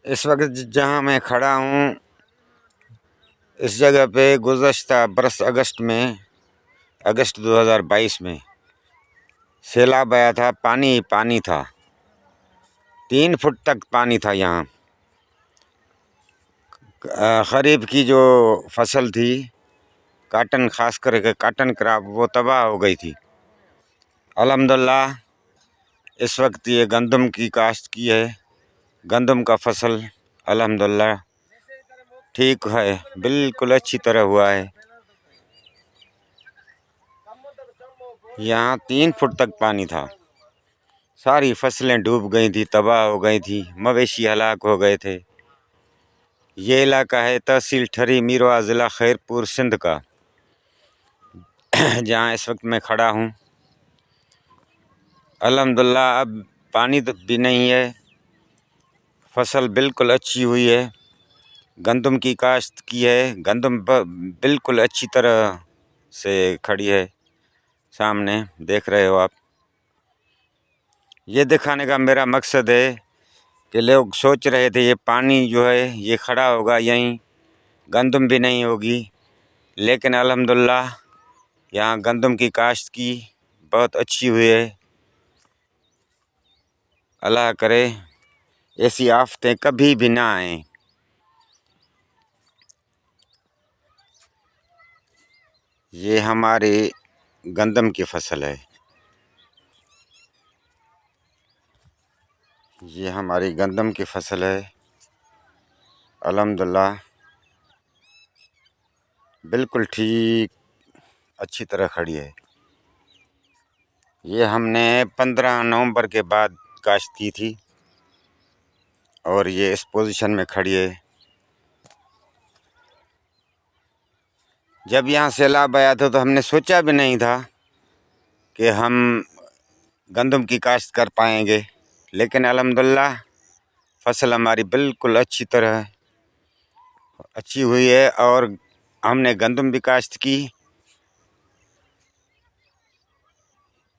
इस वक्त जहाँ मैं खड़ा हूँ, इस जगह पे गुज़श्ता बरस अगस्त 2022 में सैलाब आया था। पानी ही पानी था, 3 फुट तक पानी था यहाँ। खरीफ की जो फसल थी, काटन, खास करके काटन क्रॉप, वो तबाह हो गई थी। अल्हम्दुलिल्लाह इस वक्त ये गंदम की काश्त की है। गंदम का फसल अल्हम्दुलिल्लाह ठीक है, बिल्कुल अच्छी तरह हुआ है। यहाँ 3 फुट तक पानी था, सारी फसलें डूब गई थी, तबाह हो गई थी, मवेशी हलाक हो गए थे। ये इलाका है तहसील ठरी मीरवा, ज़िला खैरपुर, सिंध का, जहाँ इस वक्त मैं खड़ा हूँ। अल्हम्दुलिल्लाह अब पानी तो भी नहीं है, फसल बिल्कुल अच्छी हुई है। गंदम की काश्त की है, गंदम बिल्कुल अच्छी तरह से खड़ी है, सामने देख रहे हो आप। ये दिखाने का मेरा मकसद है कि लोग सोच रहे थे ये पानी जो है ये खड़ा होगा यहीं, गंदम भी नहीं होगी, लेकिन अल्हम्दुलिल्लाह यहाँ गंदम की काश्त की बहुत अच्छी हुई है। अल्लाह करे ऐसी आफतें कभी भी ना आएं। ये हमारे गंदम की फसल है, ये हमारी गंदम की फसल है। अल्हम्दुलिल्लाह बिल्कुल ठीक, अच्छी तरह खड़ी है। ये हमने 15 नवंबर के बाद काश्त की थी और ये इस पोजीशन में खड़ी है। जब यहाँ सैलाब आया था तो हमने सोचा भी नहीं था कि हम गंदम की काश्त कर पाएंगे, लेकिन अल्हम्दुलिल्लाह फसल हमारी बिल्कुल अच्छी तरह अच्छी हुई है और हमने गंदम भी काश्त की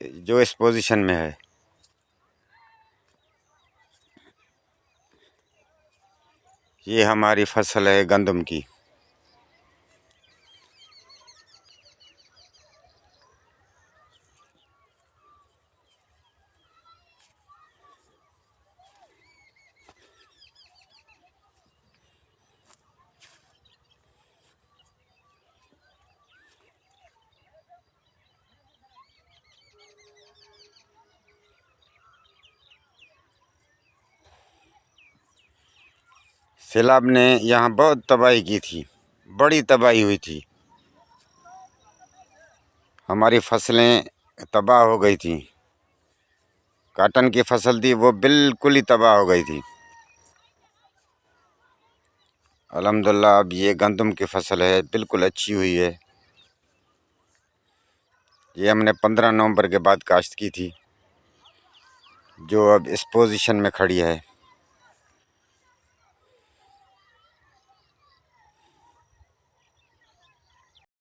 जो इस पोजीशन में है। ये हमारी फसल है गंदम की। सैलाब ने यहाँ बहुत तबाही की थी, बड़ी तबाही हुई थी। हमारी फसलें तबाह हो गई थी, काटन की फसल थी वो बिल्कुल ही तबाह हो गई थी। अल्हम्दुलिल्लाह अब ये गंदम की फसल है, बिल्कुल अच्छी हुई है। ये हमने 15 नवंबर के बाद काश्त की थी, जो अब इस पोजीशन में खड़ी है।